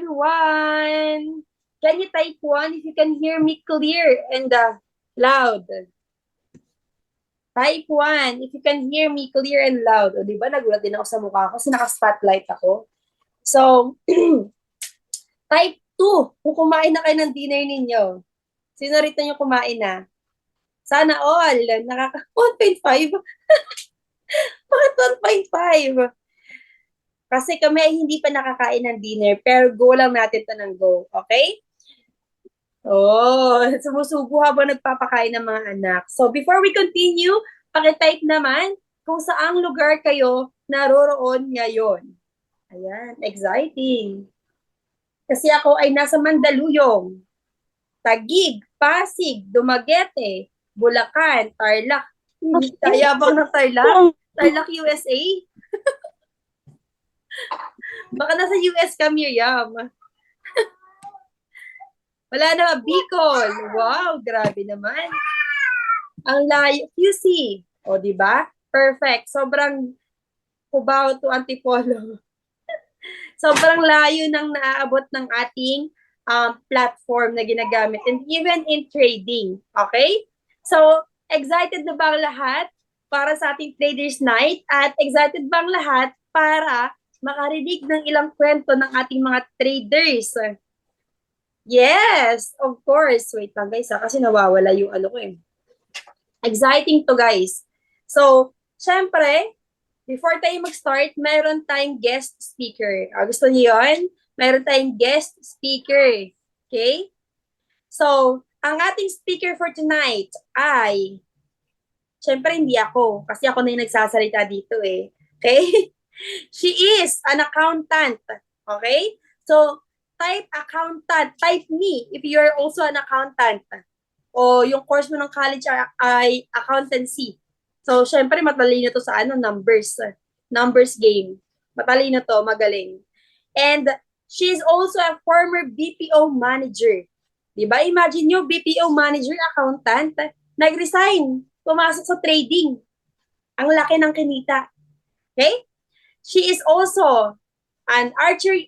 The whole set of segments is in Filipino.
1. Can you type 1 if you can hear me clear and loud? Type 1 if you can hear me clear and loud. O, di ba? Nagulat din ako sa mukha ko kasi naka-spotlight ako. So, type 2 kung kumain na kayo ng dinner ninyo. Sino rito yung kumain na? Sana all. 1.5? Bakit 1.5? Kasi kami ay hindi pa nakakain ng dinner, pero go lang natin to ng go. Okay? Oh, sumusubo habang nagpapakain ng mga anak. So before we continue, pakitype naman kung saang lugar kayo naroroon ngayon. Ayan, exciting. Kasi ako ay nasa Mandaluyong, Taguig, Pasig, Dumaguete, Bulacan, Tarlac. Yabang ng Tarlac? Tarlac, USA? Baka nasa US ka, Miriam. Wala na, Bicol. Wow, grabe naman. Ang layo, QC. O, di ba? Perfect. Sobrang Cubao to Antipolo. Sobrang layo ng naaabot ng ating platform na ginagamit and even in trading. Okay? So, excited na ba ang lahat para sa ating Traders Night? At excited ba ang lahat para makarinig ng ilang kwento ng ating mga traders? Yes, of course. Wait lang guys, kasi nawawala yung ano ko eh. Exciting to guys. So, syempre, before tayo mag-start, meron tayong guest speaker. Gusto niyo yun? Meron tayong guest speaker. Okay? So, ang ating speaker for tonight ay, syempre hindi ako, kasi ako na yung nagsasalita dito eh. Okay? She is an accountant. Okay? So, type accountant. Type me if you're also an accountant. O yung course mo ng college ay accountancy. So, syempre, matalino to sa numbers. Numbers game. Matalino to, magaling. And she is also a former BPO manager. Diba? Imagine nyo, BPO manager, accountant, nag-resign, pumasok sa trading. Ang laki ng kinita. Okay? She is also an archery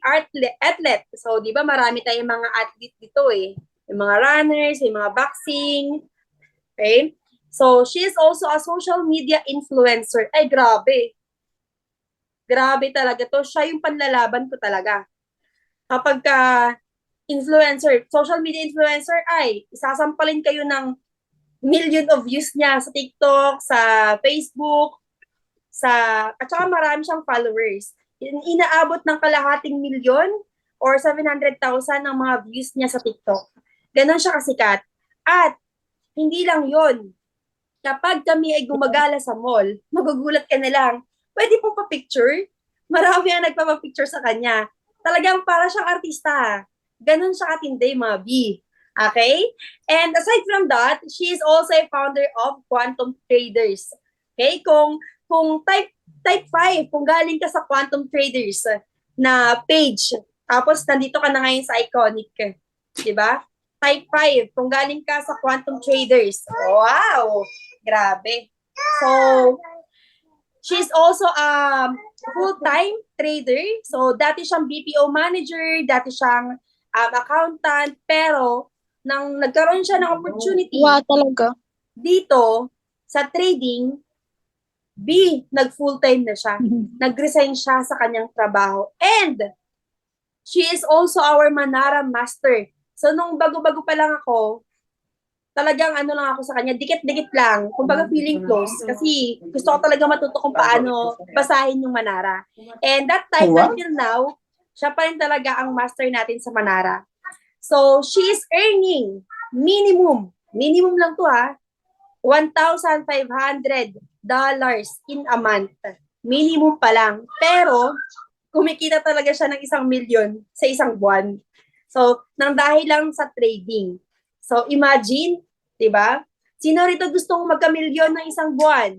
athlete. So, di ba marami tayong mga athlete dito eh. Yung mga runners, yung mga boxing. Okay? So, she is also a social media influencer. Ay, grabe. Grabe talaga to. Siya yung panlalaban ko talaga. Kapag influencer, social media influencer, ay, isasampalin kayo ng million of views niya sa TikTok, sa Facebook, at saka marami siyang followers. Inaabot ng kalahating milyon or 700,000 ang mga views niya sa TikTok. Ganon siya kasikat. At hindi lang yon. Kapag kami ay gumagala sa mall, magugulat ka na lang, pwede pong pa-picture? Marami ang nagpapapicture sa kanya. Talagang para siyang artista. Ganon siya katindi, mga B. Okay? And aside from that, she is also a founder of Quantum Traders. Okay? Kung type 5, kung galing ka sa Quantum Traders na page, tapos nandito ka na ngayon sa Iconic, di ba? Type 5, kung galing ka sa Quantum Traders. Wow! Grabe. So, she's also a full-time trader. So, dati siyang BPO manager, dati siyang accountant, pero nang nagkaroon siya ng opportunity talaga. dito sa trading, nag-full-time na siya. Nag-resign siya sa kanyang trabaho. And, she is also our Manara Master. So, nung bago-bago pa lang ako, talagang lang ako sa kanya, dikit-dikit lang. Kumbaga feeling close. Kasi gusto ko talaga matuto kung paano basahin yung Manara. And that time, until now, siya pa rin talaga ang master natin sa Manara. So, she is earning minimum lang to $1,500 in a month. Minimum pa lang. Pero, kumikita talaga siya ng 1,000,000 sa isang buwan. So, nang dahil lang sa trading. So, imagine, di ba? Sino rito gustong magka-milyon ng isang buwan?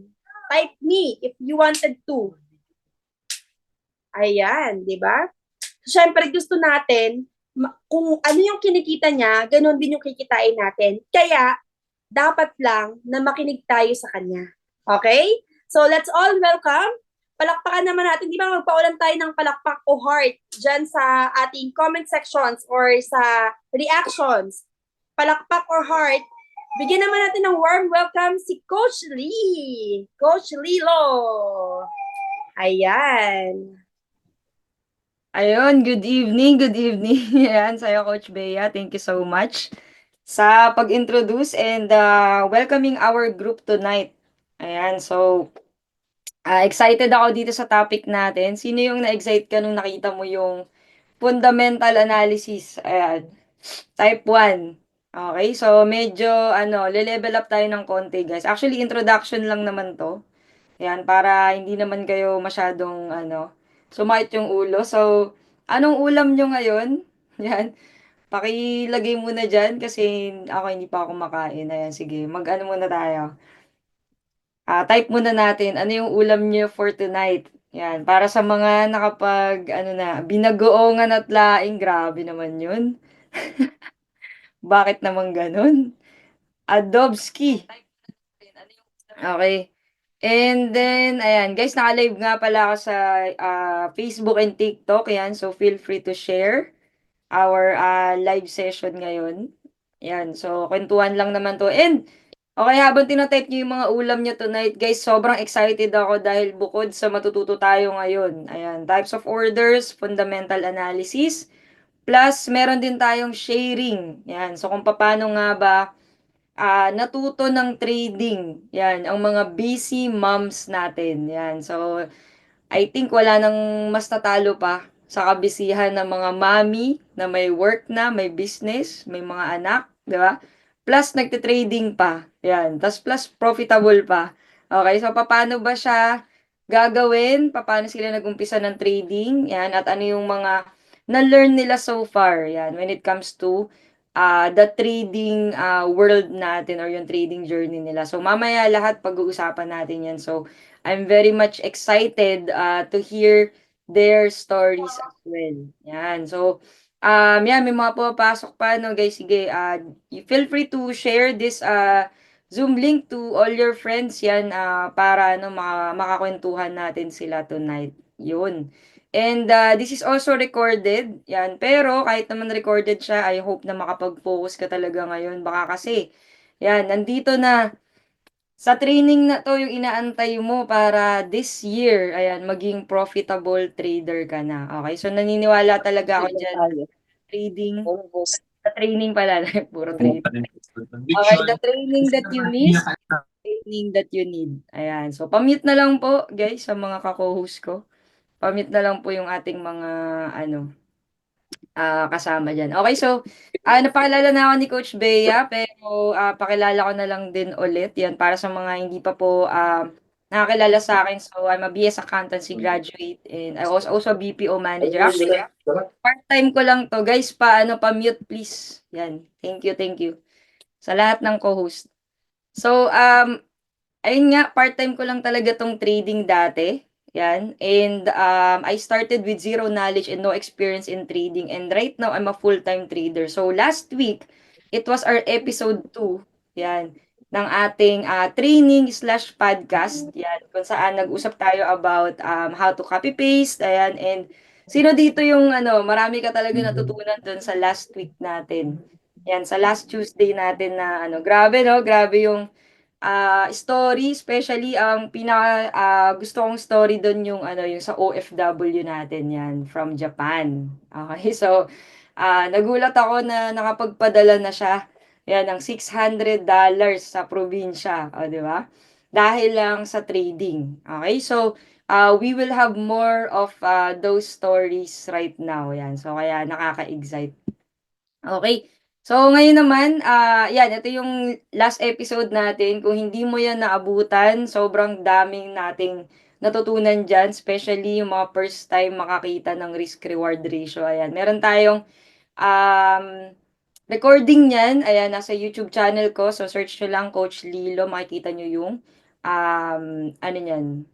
Type me if you wanted to. Ayan, di ba? Siyempre, gusto natin, kung ano yung kinikita niya, ganun din yung kikitain natin. Kaya, dapat lang na makinig tayo sa kanya. Okay? So, let's all welcome palakpakan naman natin, di ba magpaulan tayo ng palakpak o heart dyan sa ating comment sections or sa reactions. Palakpak or heart. Bigyan naman natin ng warm welcome si Coach Lee. Coach Lilo. Ayan. Ayun, good evening, good evening. Ayan, sa'yo Coach Bea, thank you so much sa pag-introduce and welcoming our group tonight. Ayan, so excited ako dito sa topic natin. Sino yung na-excite ka nung nakita mo yung fundamental analysis? Ayan, type 1. Okay, so medyo le-level up tayo ng konti guys. Actually, introduction lang naman to. Ayan, para hindi naman kayo masyadong sumakit yung ulo. So, anong ulam nyo ngayon? Yan, pakilagay muna dyan kasi ako hindi pa ako makain. Ayan, sige, mag-ano muna tayo. Type muna natin, ano yung ulam nyo for tonight? Yan, para sa mga binagoongan at laing, grabe naman yun. Bakit naman ganun? Adobski. Okay. And then, ayan, guys, naka-live nga pala ako sa Facebook and TikTok. Ayan, so feel free to share our live session ngayon. Ayan, so kwentuhan lang naman to. And, okay, habang tinatype niyo yung mga ulam niyo tonight, guys, sobrang excited ako dahil bukod sa matututo tayo ngayon. Ayan, types of orders, fundamental analysis, plus meron din tayong sharing. Ayan, so kung paano nga ba natuto ng trading. Yan, ang mga busy moms natin. Yan. So, I think wala nang mas natalo pa sa kabisihan ng mga mommy na may work na, may business, may mga anak, di ba? Plus, nagte-trading pa. Yan. Tapos plus, profitable pa. Okay, so paano ba siya gagawin? Paano sila nag-umpisa ng trading? Yan. At ano yung mga na-learn nila so far? Yan. When it comes to the trading world natin or yung trading journey nila. So, mamaya lahat pag-uusapan natin yan. So, I'm very much excited to hear their stories as well. Yan. So, yan, may mga pumapasok pa, no, guys. Sige, you feel free to share this Zoom link to all your friends yan para makakwentuhan natin sila tonight. Yun. And this is also recorded. Yan. Pero kahit naman recorded siya, I hope na makapag-focus ka talaga ngayon. Baka kasi, yan, nandito na sa training na to yung inaantay mo para this year, ayan, maging profitable trader ka na. Okay, so naniniwala talaga ako dyan na trading, sa training pala, puro trading. Okay, the training that you miss, training that you need. Ayan, so pamute na lang po guys sa mga ka-co-host ko. Pamute na lang po yung ating mga kasama diyan. Okay, so napakilala na ako ni Coach Bea, pero pakilala ko na lang din ulit 'yan para sa mga hindi pa po nakakilala sa akin. So I'm a BS Accountancy graduate and I was also a BPO manager. Actually, part-time ko lang 'to. Guys, pa-mute please. 'Yan. Thank you sa lahat ng co-host. So ayun nga, part-time ko lang talaga 'tong trading dati. Yan. And I started with zero knowledge and no experience in trading. And right now, I'm a full-time trader. So last week, it was our episode 2. Yan. Ng ating training slash podcast. Yan. Kung saan nag-usap tayo about how to copy-paste. Ayan. And sino dito yung marami ka talaga natutunan dun sa last week natin. Yan. Sa last Tuesday natin na grabe no? Grabe yung story, especially ang pinaka gusto kong story doon yung yung sa OFW natin 'yan from Japan. Okay, so nagulat ako na nakapagpadala na siya. Yan ng $600 sa probinsya, o di ba? Dahil lang sa trading. Okay? So we will have more of those stories right now. Yan. So kaya nakaka-excite. Okay. So, ngayon naman, yan, ito yung last episode natin. Kung hindi mo yan naabutan, sobrang daming nating natutunan dyan, especially yung mga first time makakita ng risk-reward ratio. Ayan, meron tayong um, recording niyan. Ayan, nasa YouTube channel ko. So, search nyo lang Coach Lilo. Makikita nyo yung ano niyan,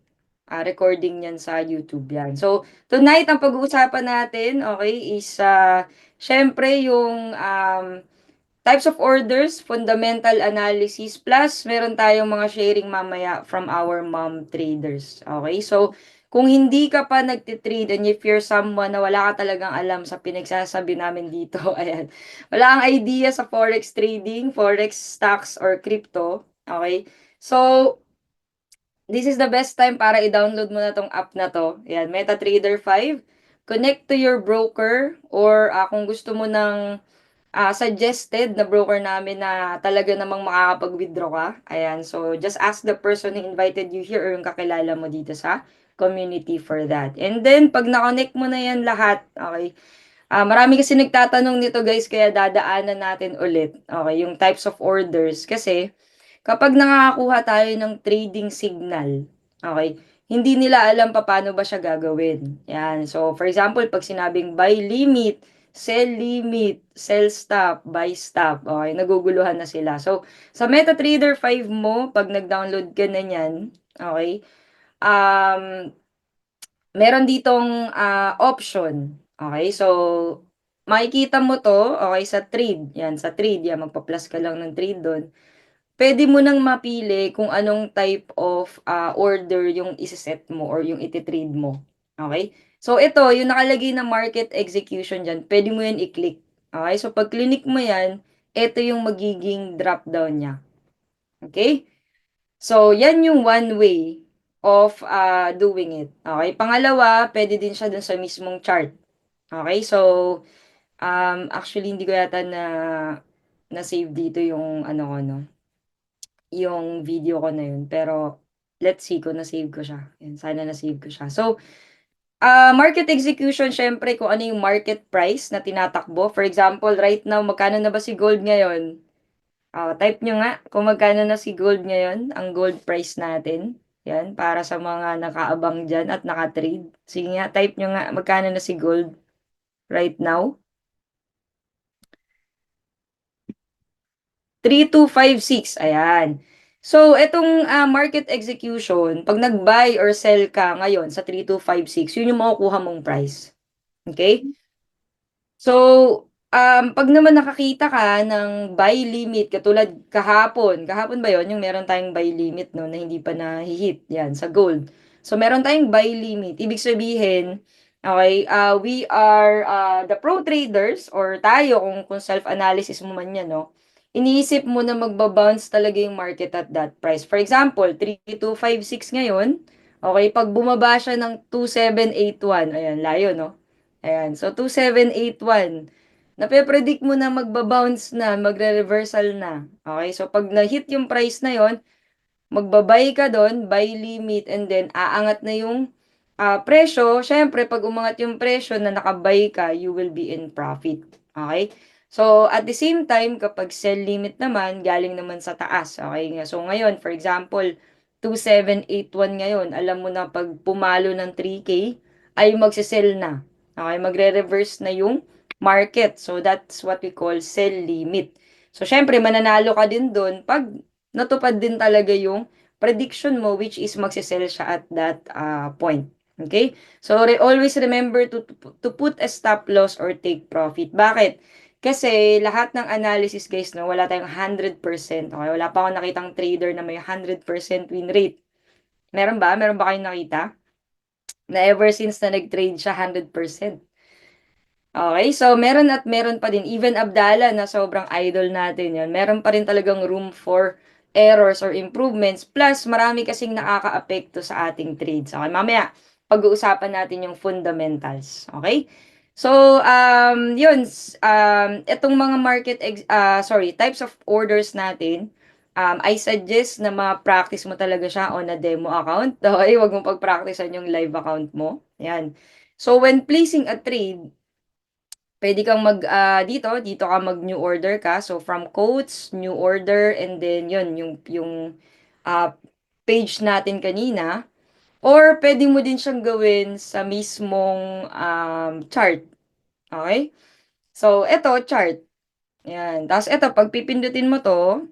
recording niyan sa YouTube yan. So, tonight, ang pag-uusapan natin, okay, is syempre yung types of orders, fundamental analysis, plus meron tayong mga sharing mamaya from our mom traders. Okay, so kung hindi ka pa nagtitrade and if you're someone na wala ka talagang alam sa pinagsasabi namin dito, ayan, wala kang idea sa forex trading, forex stocks, or crypto, okay? So, this is the best time para i-download mo na tong app na to. Ayan, MetaTrader 5. Connect to your broker or kung gusto mo ng suggested na broker namin na talaga namang makakapag-withdraw ka. Ayan, so just ask the person who invited you here or yung kakilala mo dito sa community for that. And then, pag na-connect mo na yan lahat, okay, marami kasi nagtatanong nito guys, kaya dadaanan natin ulit. Okay, yung types of orders. Kasi, kapag nakakakuha tayo ng trading signal, okay, hindi nila alam pa paano ba siya gagawin. Yan. So, for example, pag sinabing buy limit, sell stop, buy stop, okay, naguguluhan na sila. So, sa MetaTrader 5 mo, pag nag-download ka na niyan, okay, um, meron ditong option. Okay, so makikita mo to, okay, sa trade. Yan, sa trade, yan, magpa-plus ka lang ng trade doon. Pwede mo nang mapili kung anong type of order yung ise-set mo or yung iti-trade mo. Okay? So ito, yung nakalagay na market execution diyan, pwede mo yan i-click. Okay? So pag clinic mo yan, ito yung magiging drop down niya. Okay? So, yan yung one way of doing it. Okay? Pangalawa, pwede din siya dun sa mismong chart. Okay? So, actually, hindi ko yata na-save dito yung ano ko, no? Yung video ko na yun. Pero, let's see kung na-save ko siya. Yan, sana na-save ko siya. So, market execution, syempre, kung ano yung market price na tinatakbo. For example, right now, magkano na ba si gold ngayon? Type nyo nga kung magkano na si gold ngayon, ang gold price natin. Yan, para sa mga nakaabang dyan at nakatrade. Sige nga, type nyo nga magkano na si gold right now. 3256, ayan. So, itong market execution, pag nag-buy or sell ka ngayon sa 3256, yun yung makukuha mong price. Okay? So, pag naman nakakita ka ng buy limit, katulad kahapon ba yon yung meron tayong buy limit no, na hindi pa na-hit, yan, sa gold. So, meron tayong buy limit. Ibig sabihin, okay, we are the pro traders or tayo, kung self-analysis mo man yan, no, iniisip mo na magbabounce talaga yung market at that price. For example, 3256 ngayon, okay, pag bumaba siya ng 2781, ayan, layo, no? Ayan. So, 2781. Nape-predict mo na magbabounce na, magre-reversal na. Okay? So, pag na-hit yung price na yon, magbabay ka doon, buy limit, and then aangat na yung presyo. Siyempre, pag umangat yung presyo na nakabay ka, you will be in profit. Okay? So, at the same time, kapag sell limit naman, galing naman sa taas. Okay? So, ngayon, for example, 2781 ngayon, alam mo na pag pumalo ng 3K, ay magsisell na. Okay? Magre-reverse na yung market. So, that's what we call sell limit. So, syempre, mananalo ka din doon pag natupad din talaga yung prediction mo, which is magsisell siya at that point. Okay? So, always remember to put a stop loss or take profit. Bakit? Kasi lahat ng analysis guys, no, wala tayong 100%. Okay? Wala pa akong nakitang trader na may 100% win rate. Meron ba? Meron ba kayong nakita? Na ever since na nag-trade siya 100%. Okay, so meron at meron pa din. Even Abdala na sobrang idol natin yan. Meron pa rin talagang room for errors or improvements. Plus, marami kasing nakaka-apekto sa ating trades. Okay, mamaya, pag-uusapan natin yung fundamentals. Okay? So, itong mga types of orders natin, I suggest na ma-practice mo talaga siya on a demo account. Okay, wag mo pag-practicean yung live account mo. Yan. So, when placing a trade, pwede kang dito ka mag-new order ka. So, from quotes, new order, and then yun, yung uh, page natin kanina. Or, pwede mo din siyang gawin sa mismong chart. Okay? So, eto, chart. Yan. Tapos, eto, pag pipindutin mo to,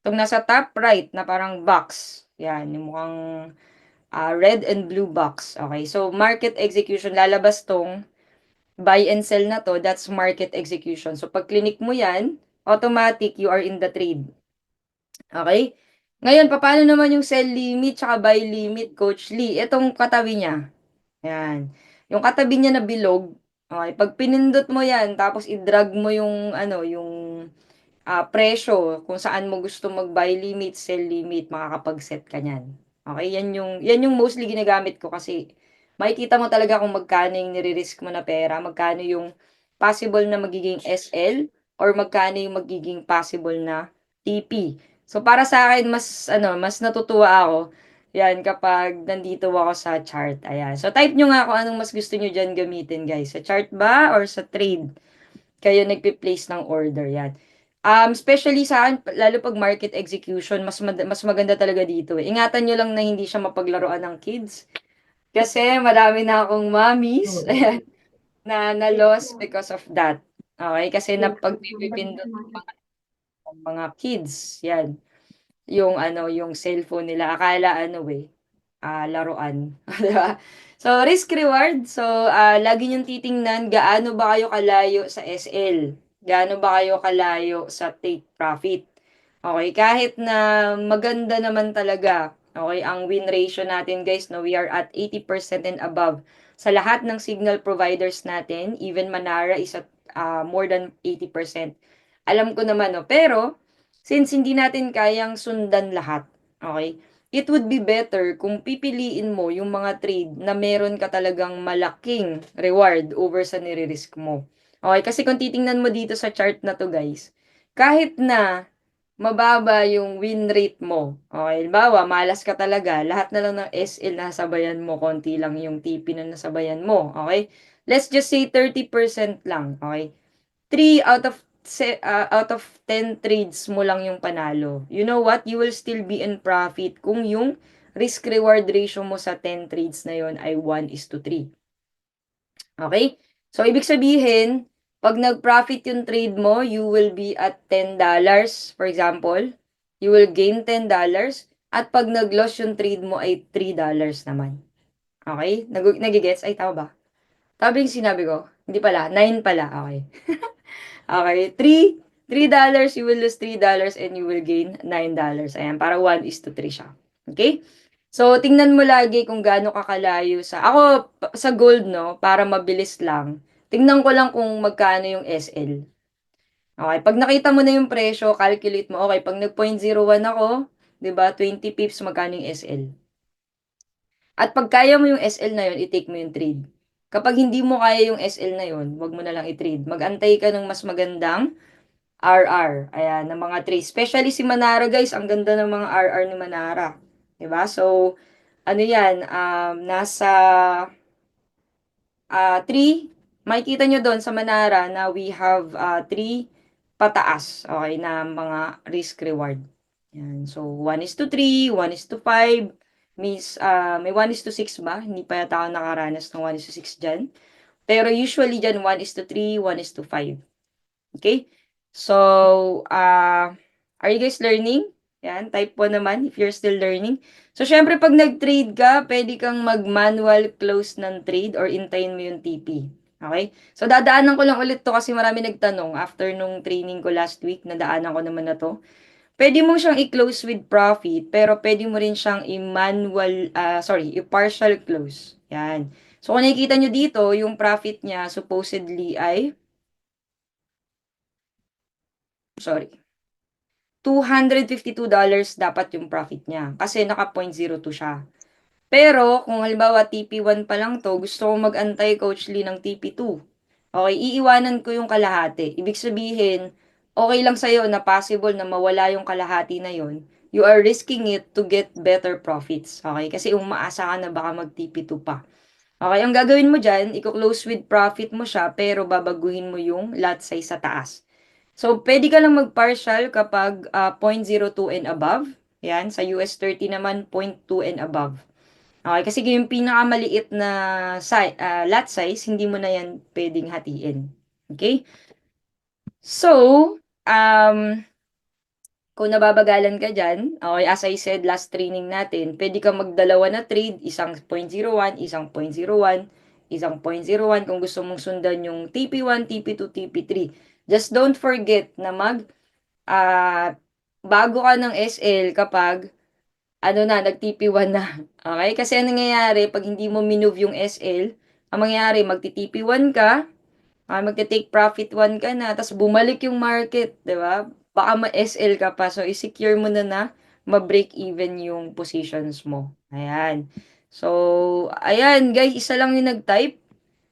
itong nasa top right na parang box. Yan, yung mukhang red and blue box. Okay? So, market execution, lalabas tong buy and sell na to, that's market execution. So, pag clinic mo yan, automatic, you are in the trade. Okay? Ngayon, paano naman yung sell limit tsaka buy limit, Coach Lee? Itong katabi niya. Yan. Yung katabi niya na bilog, okay, pag pinindot mo yan, tapos i-drag mo yung, ano, yung presyo kung saan mo gusto mag-buy limit, sell limit, makakapag-set ka niyan. Okay, yan yung mostly ginagamit ko kasi makikita mo talaga kung magkano yung nire-risk mo na pera, magkano yung possible na magiging SL or magkano yung magiging possible na TP. So para sa akin mas natutuwa ako yan kapag nandito ako sa chart. Ayan. So type nyo nga kung anong mas gusto nyo diyan gamitin, guys. Sa chart ba or sa trade? Kayo nagpe-place ng order, yan. Especially sa akin, lalo pag market execution, mas maganda talaga dito eh. Ingatan nyo lang na hindi siya mapaglaruan ng kids. Kasi marami na akong mommies, ayan, na loss because of that. Okay, kasi pagpipindot ng mga kids, yan. Yung ano, yung cellphone nila, akala ano eh, laruan. Di ba? So, risk reward. So, lagi niyong titingnan gaano ba kayo kalayo sa SL. Gaano ba kayo kalayo sa take profit. Okay, kahit na maganda naman talaga. Okay, ang win ratio natin guys, no, we are at 80% and above. Sa lahat ng signal providers natin, even Manara is at more than 80%. Alam ko naman, no, pero since hindi natin kayang sundan lahat, okay, it would be better kung pipiliin mo yung mga trade na meron ka talagang malaking reward over sa nire-risk mo. Okay, kasi kung titingnan mo dito sa chart na to guys, kahit na mababa yung win rate mo, okay, halimbawa, malas ka talaga, lahat na lang ng SL na nasabayan mo, konti lang yung TP na nasabayan mo, okay? Let's just say 30% lang, okay? 3 out of 10 trades mo lang yung panalo. You know what? You will still be in profit kung yung risk-reward ratio mo sa 10 trades na yon ay 1:3. Okay? So, ibig sabihin, pag nag-profit yung trade mo, you will be at $10, for example. You will gain $10. At pag nag-loss yung trade mo ay $3 naman. Okay? Nagigets? Ay, tama ba? Tama ba yung sinabi ko? Hindi pala. 9 pala. Okay. Okay, $3 you will lose $3 and you will gain $9. Ayan, para 1:3 siya. Okay? So, tingnan mo lagi kung gaano kakalayo ako, sa gold, no, para mabilis lang. Tingnan ko lang kung magkano yung SL. Okay, pag nakita mo na yung presyo, calculate mo, okay, pag nag 0.01 ako, 'di ba, 20 pips, magkano yung SL? At pag kaya mo yung SL na yun, i-take mo yung trade. Kapag hindi mo kaya yung SL na yun, wag mo na lang i-trade. Mag-antay ka ng mas magandang RR. Ayan, ng mga trades. Especially si Manara, guys. Ang ganda ng mga RR ni Manara. 'Di ba? So, ano yan, nasa 3, makikita nyo doon sa Manara na we have 3 pataas, okay, na mga risk reward. Yan. So, 1:3, 1:5, may 1:6 ba? Hindi pa yata ako nakaranas ng 1:6 dyan. Pero usually dyan, 1:3, 1:5. Okay? So, are you guys learning? Yan, type po naman if you're still learning. So, syempre, pag nag-trade ka, pwede kang mag-manual close ng trade or intayin mo yung TP. Okay? So, dadaanan ko lang ulit to kasi marami nagtanong after nung training ko last week, nadaanan ko naman na to. Pwede mo siyang i-close with profit, pero pwede mo rin siyang i-partial close. Yan. So, kung nakikita nyo dito, yung profit niya supposedly ay, sorry, $252 dapat yung profit niya kasi naka 0.02 siya. Pero kung halimbawa TP1 pa lang to, gusto kong mag-antay Coach Lee ng TP2. Okay, iiwanan ko yung kalahati. Ibig sabihin, okay lang sa'yo na possible na mawala yung kalahati na yon. You are risking it to get better profits. Okay, kasi umaasa ka na baka mag-TP2 pa. Okay, ang gagawin mo dyan, i-close with profit mo siya, pero babaguhin mo yung lot size sa taas. So, pwede ka lang mag-partial kapag 0.02 and above. Yan, sa US 30 naman, 0.2 and above. Okay, kasi yung pinakamaliit na lot size, hindi mo na yan pwedeng hatiin. Okay? So, kung nababagalan ka dyan, okay, as I said, last training natin, pwede kang magdalawa na trade, isang 0.01, isang 0.01, isang 0.01 kung gusto mong sundan yung TP1, TP2, TP3. Just don't forget na bago ka ng SL kapag ano na, nag-TP1 na. Okay? Kasi anong nangyayari, pag hindi mo minove yung SL, ang mangyayari, magti-TP1 ka, magte-take profit 1 ka na, tapos bumalik yung market, di ba? Baka ma-SL ka pa. So, i-secure mo na ma-break even yung positions mo. Ayan. So, ayan, guys, isa lang yung nag-type.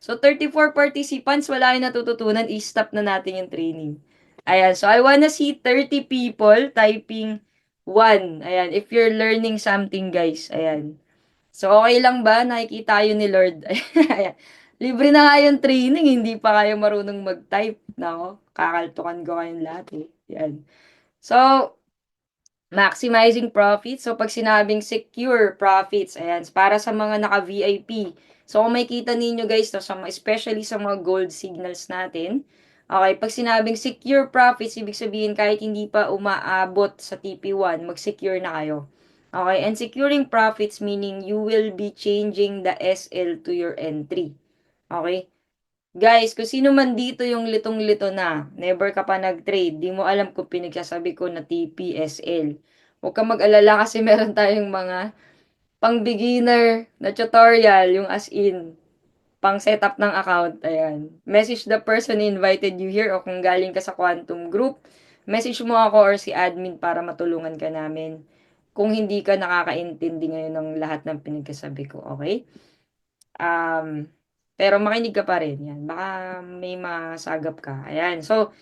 So, 34 participants, wala yung natututunan. I-stop na natin yung training. Ayan. So, I wanna see 30 people typing 1. Ayan. If you're learning something, guys. Ayan. So, okay lang ba? Nakikita yun ni Lord. Ayan. Libre na nga yung training, hindi pa kayo marunong mag-type. Nako, kakaltukan ko kayong lahat eh. Yan. So, maximizing profits. So, pag sinabing secure profits, ayan, para sa mga naka-VIP. So, kung makikita ninyo guys, to, especially sa mga gold signals natin, okay, pag sinabing secure profits, ibig sabihin kahit hindi pa umaabot sa TP1, mag-secure na kayo. Okay, and securing profits meaning you will be changing the SL to your entry. Okay? Guys, kung sino man dito yung litong-lito na, never ka pa nag-trade, di mo alam kung pinagsasabi ko na TPSL. Huwag kang mag-alala kasi meron tayong mga pang-beginner na tutorial, yung as in, pang setup ng account, ayan. Message the person who invited you here o kung galing ka sa Quantum Group, message mo ako or si admin para matulungan ka namin kung hindi ka nakakaintindi ngayon ng lahat ng pinagkasabi ko, okay? Pero makinig ka pa rin, yan. Baka may masagap ka. Ayan. So,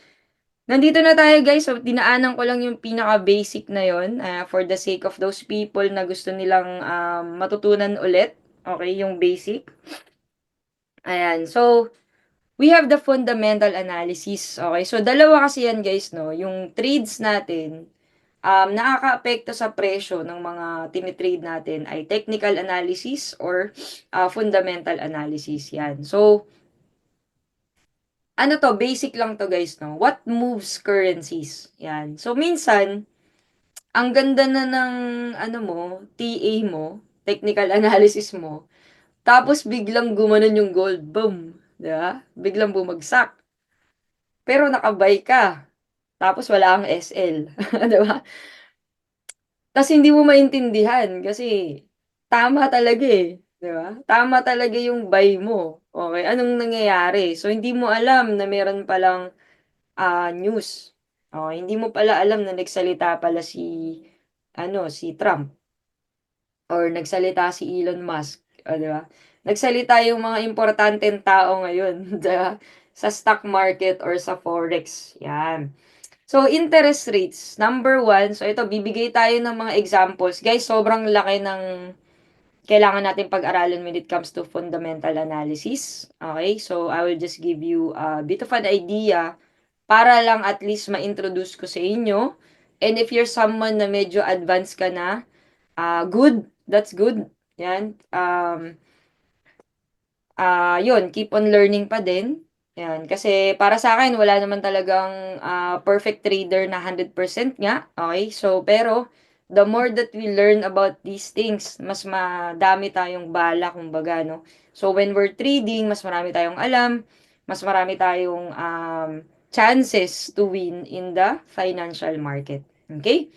nandito na tayo guys. So, dinaanan ko lang yung pinaka-basic na yon for the sake of those people na gusto nilang matutunan ulit. Okay, yung basic. Ayan. So, we have the fundamental analysis. Okay, so dalawa kasi yan guys, no? Yung trades natin, nakakaapekto sa presyo ng mga tinitrade natin ay technical analysis or fundamental analysis. Yan. So, ano to, basic lang to guys, no? What moves currencies? Yan. So, minsan, ang ganda na ng, ano mo, TA mo, technical analysis mo, tapos biglang gumanon yung gold, boom, di ba? Biglang bumagsak. Pero nakabay ka, tapos wala kang SL, di ba? Tapos hindi mo maintindihan kasi tama talaga eh, di ba? Tama talaga yung buy mo. Okay, anong nangyayari? So, hindi mo alam na meron palang news. Oh, hindi mo pala alam na nagsalita pala si Trump or nagsalita si Elon Musk, di ba? Nagsalita yung mga importanteng tao ngayon, di ba? Sa stock market or sa forex. Yan. So, interest rates. Number one, so ito, bibigay tayo ng mga examples. Guys, sobrang laki ng kailangan natin pag-aralan when it comes to fundamental analysis. Okay? So, I will just give you a bit of an idea para lang at least ma-introduce ko sa inyo. And if you're someone na medyo advanced ka na, good, that's good. Yan. Yun, keep on learning pa din. Yan. Kasi para sa akin, wala naman talagang perfect trader na 100% nga. Okay? So, pero, the more that we learn about these things, mas madami tayong bala, kumbaga, no? So, when we're trading, mas marami tayong alam, mas marami tayong chances to win in the financial market. Okay?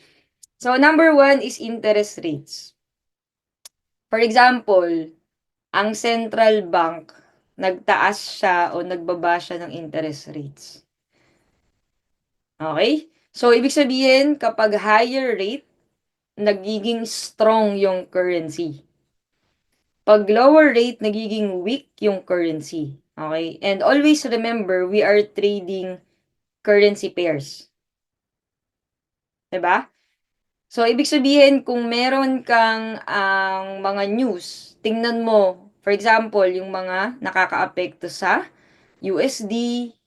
So, number one is interest rates. For example, ang central bank, nagtaas siya o nagbaba siya ng interest rates. Okay? So, ibig sabihin, kapag higher rate, nagiging strong yung currency. Pag lower rate, nagiging weak yung currency. Okay? And always remember, we are trading currency pairs. Diba? So, ibig sabihin, kung meron kang ang mga news, tingnan mo, for example, yung mga nakakaapekto sa USD,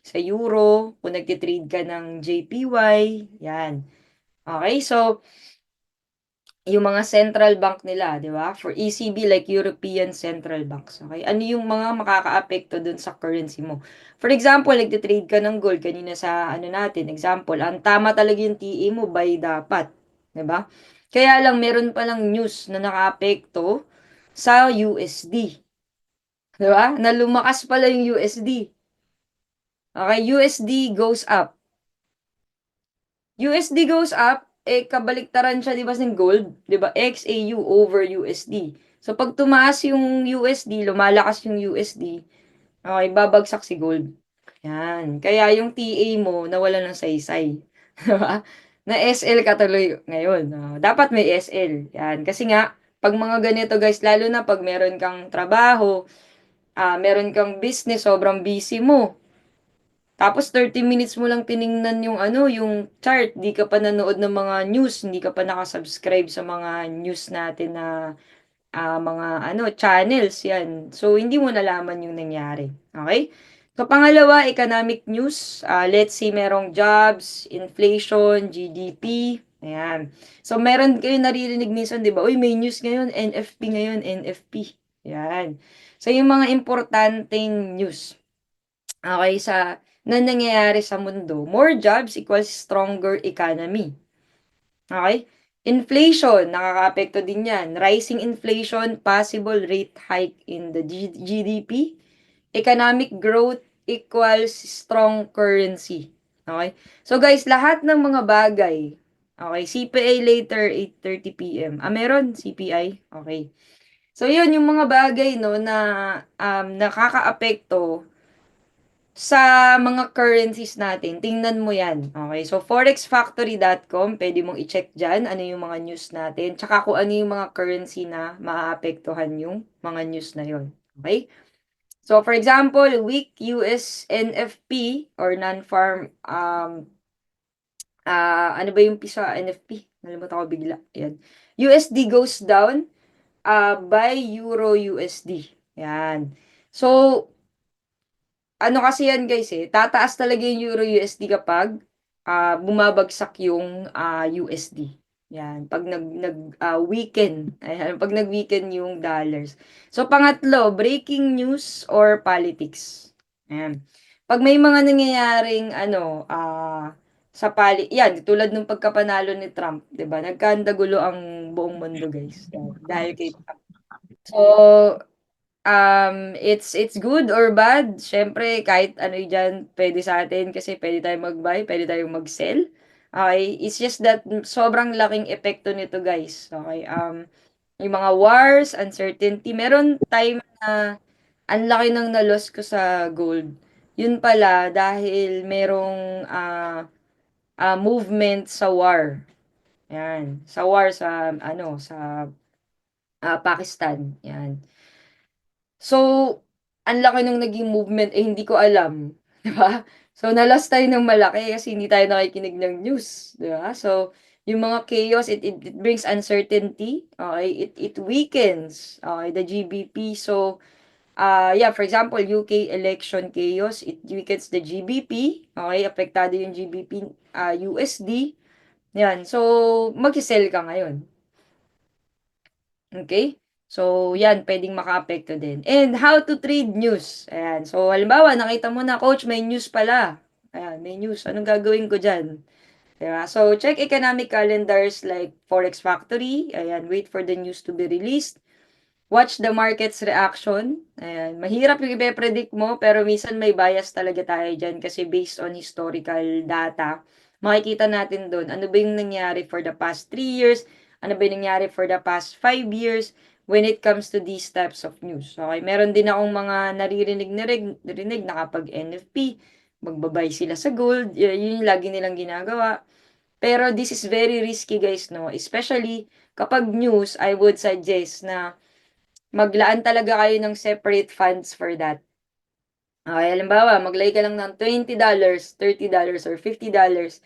sa Euro, kung nagtitrade ka ng JPY, yan. Okay, so, yung mga central bank nila, di ba? For ECB, like European Central Banks. Okay? Ano yung mga makakaapekto dun sa currency mo? For example, nagtitrade ka ng gold, kanina sa ano natin, example, ang tama talaga yung TA mo, buy dapat. Di ba? Kaya lang, meron palang news na nakaapekto sa USD. Di ba? Na lumakas pala yung USD. Okay, USD goes up. USD goes up, kabaliktaran siya, 'di ba, ng gold, 'di ba? XAU over USD. So pag tumaas yung USD, lumalakas yung USD, okay, babagsak si gold. Yan. Kaya yung TA mo nawala ng saysay. 'Di ba? Na SL ka tuloy ngayon. Dapat may SL. Yan. Kasi nga, pag mga ganito guys, lalo na pag meron kang trabaho, meron kang business, sobrang busy mo. Tapos 30 minutes mo lang tiningnan yung ano, yung chart, di ka pa nanood ng mga news, hindi ka pa nakasubscribe sa mga news natin na mga ano, channels yan. So hindi mo nalaman yung nangyari. Okay? So pangalawa, economic news. Let's say merong jobs, inflation, GDP. Ayan. So meron kayo naririnig minsan, 'di ba? Uy, may news ngayon, NFP ngayon, NFP. Ayan. So yung mga importanteng news. Okay, na nangyayari sa mundo. More jobs equals stronger economy. Okay? Inflation, nakakaapekto din yan. Rising inflation, possible rate hike in the GDP. Economic growth equals strong currency. Okay? So guys, lahat ng mga bagay. Okay, CPI later 8:30 PM. Meron CPI. Okay. So yun yung mga bagay no na nakakaapekto sa mga currencies natin. Tingnan mo yan. Okay, so forexfactory.com, pwede mong i-check dyan ano yung mga news natin, tsaka kung ano yung mga currency na maaapektuhan yung mga news na yun. Okay? So for example, weak US NFP or non-farm ano ba yung piso NFP? Nalimutan ko bigla. Yan. USD goes down by Euro USD. Yan. So, ano kasi yan guys tataas talaga yung Euro USD kapag bumabagsak yung USD. Yan, pag weaken. Ayan, pag nag-weaken yung dollars. So pangatlo, breaking news or politics. Ayan. Pag may mga nangyayaring yan, tulad ng pagkapanalo ni Trump, 'di ba? Nagkandagulo ang buong mundo, guys. Yan, dahil kay Trump. So, it's good or bad. Siyempre, kahit ano diyan, pwede sa atin kasi pwede tayong mag-buy, pwede tayong mag-sell. Okay? It's just that sobrang laking epekto nito, guys. Okay? Yung mga wars, uncertainty, meron time na ang laki ng na-loss ko sa gold. Yun pala dahil merong movement sa war. Yan, sa war sa Pakistan. Yan. So, ang laki nung naging movement, hindi ko alam. 'Di ba? So, na-lost tayo ng malaki kasi hindi tayo nakikinig ng news. 'Di ba? So, yung mga chaos, it brings uncertainty. Okay? It weakens the GBP. So, yeah, for example, UK election chaos, it weakens the GBP. Okay? Apektado yung GBP, USD. Yan. So, mag-sell ka ngayon. Okay? So, yan, pwedeng makaapekto din. And how to trade news. Ayan. So, halimbawa, nakita mo na, coach, may news pala. Ayan, may news. Anong gagawin ko dyan? Diba? So, check economic calendars like Forex Factory. Ayan, wait for the news to be released. Watch the market's reaction. Ayan, mahirap yung ibe-predict mo, pero minsan may bias talaga tayo dyan kasi based on historical data, makikita natin doon ano ba yung nangyari for the past 3 years, ano ba yung nangyari for the past 5 years when it comes to these types of news. Okay, meron din akong mga naririnig na kapag NFP, magbabay sila sa gold, yun yung lagi nilang ginagawa. Pero this is very risky guys, no? Especially kapag news, I would suggest na maglaan talaga kayo ng separate funds for that. Okay, halimbawa, maglagay ka lang ng $20, $30, or $50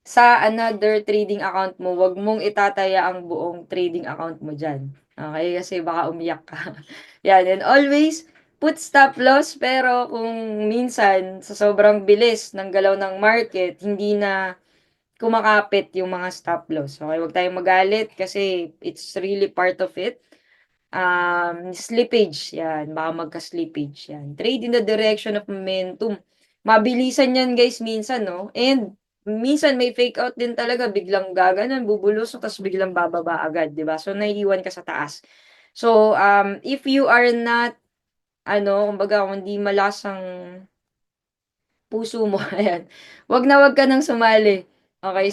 sa another trading account mo. Wag mong itataya ang buong trading account mo dyan. Okay, kasi baka umiyak ka. Yan, and always put stop loss, pero kung minsan, sa sobrang bilis ng galaw ng market, hindi na kumakapit yung mga stop loss. Okay, wag tayong magalit kasi it's really part of it. Slippage, yan. Baka magka-slippage, yan. Trade in the direction of momentum. Mabilisan yan, guys, minsan, no? And, minsan may fake out din talaga. Biglang gaganon, bubulusok, tapos biglang bababa agad, di ba? So, naiiwan ka sa taas. So, if you are not, kumbaga, kung hindi malasang puso mo, ayan, wag na wag ka nang sumali. Okay,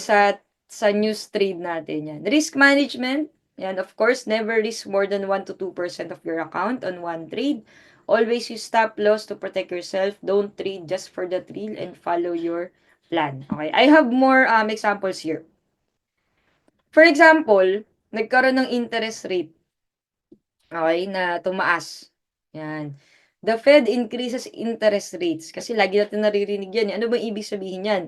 sa news trade natin yan. Risk management, yan, of course, never risk more than 1 to 2% of your account on one trade. Always use stop loss to protect yourself. Don't trade just for the thrill and follow your plan. Okay, I have more examples here. For example, nagkaroon ng interest rate, okay, na tumaas. Yan. The Fed increases interest rates. Kasi lagi natin naririnig yan. Ano ba ibig sabihin yan?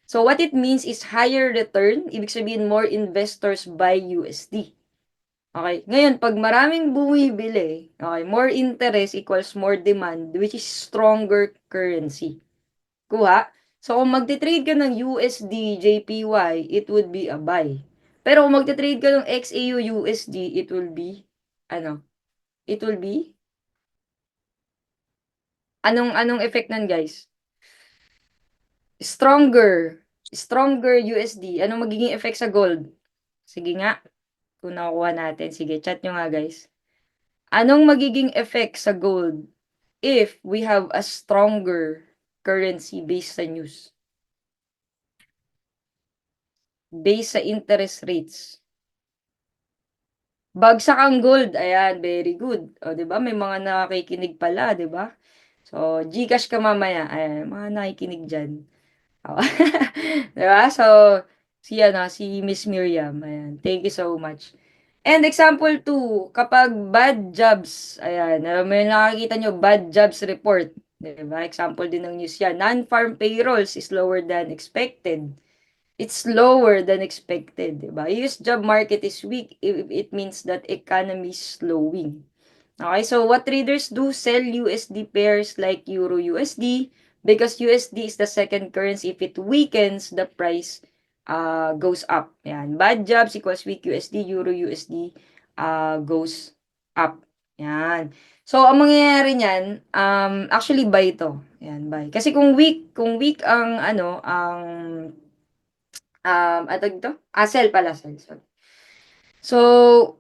So, what it means is higher return. Ibig sabihin, more investors buy USD. Okay. Ngayon, pag maraming bumibili, okay, more interest equals more demand, which is stronger currency. Kuha? So, kung magte-trade ka ng USD, JPY, it would be a buy. Pero kung magte-trade ka ng XAU USD, it will be, ano? It will be? Anong effect nan, guys? Stronger. Stronger USD. Anong magiging effect sa gold? Sige nga. Kung nakukuha natin. Sige, chat nyo nga, guys. Anong magiging effect sa gold if we have a stronger currency based sa news? Based sa interest rates. Bagsak ang gold. Ayan, very good. O, di ba? May mga nakikinig pala, di ba? So, GCash ka mamaya. Ayan, mga nakikinig dyan. Oo. 'Di ba? So, si Miss Miriam, ayan. Thank you so much. And example 2, kapag bad jobs, ayan, may nakakita nyo, bad jobs report. 'Di ba? Example din ng news yan. Non-farm payrolls is lower than expected. It's lower than expected, 'di ba? US job market is weak. It means that economy is slowing. Okay, so what traders do, sell USD pairs like Euro USD because USD is the second currency. If it weakens, the price goes up. Yan. Bad jobs equals weak USD, Euro USD goes up. Yan. So, ang mangyayari niyan, actually buy ito. Yan, buy. Kasi kung weak ang dito? Sell pala, sell. Sorry. So,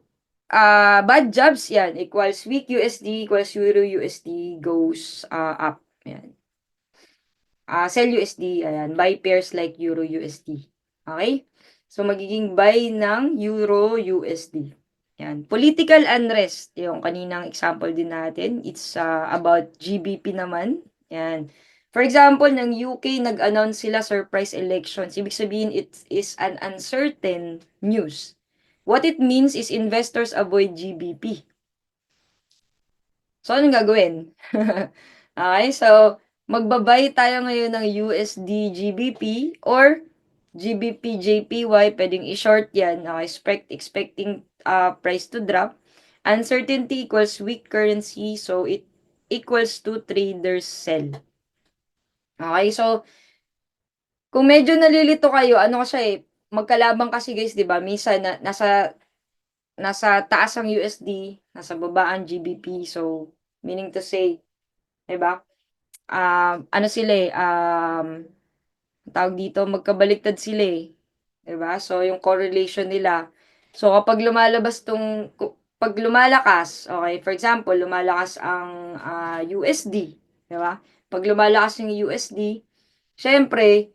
bad jobs yan equals weak USD equals Euro USD goes up. Yan. Sell USD, ayan, buy pairs like Euro USD. Okay? So, magiging buy ng Euro USD. Yan. Political unrest, yung kaninang example din natin, it's about GBP naman. Yan. For example, ng UK, nag-announce sila surprise elections. Ibig sabihin, it is an uncertain news. What it means is investors avoid GBP. So, anong gagawin? Okay, so, magbabay tayo ngayon ng USD GBP or GBP JPY. Pwedeng i-short yan. Okay, expecting price to drop. Uncertainty equals weak currency. So, it equals to traders sell. Okay, so, kung medyo nalilito kayo, ano siya magkalabang kasi guys, di ba? Minsan, nasa taas ang USD, nasa baba ang GBP. So, meaning to say, 'di ba? Ano sila tawag dito, magkabaliktad sila 'di ba? So, yung correlation nila. So, pag lumalakas, okay, for example, lumalakas ang USD, 'di ba? Pag lumalakas yung USD, syempre,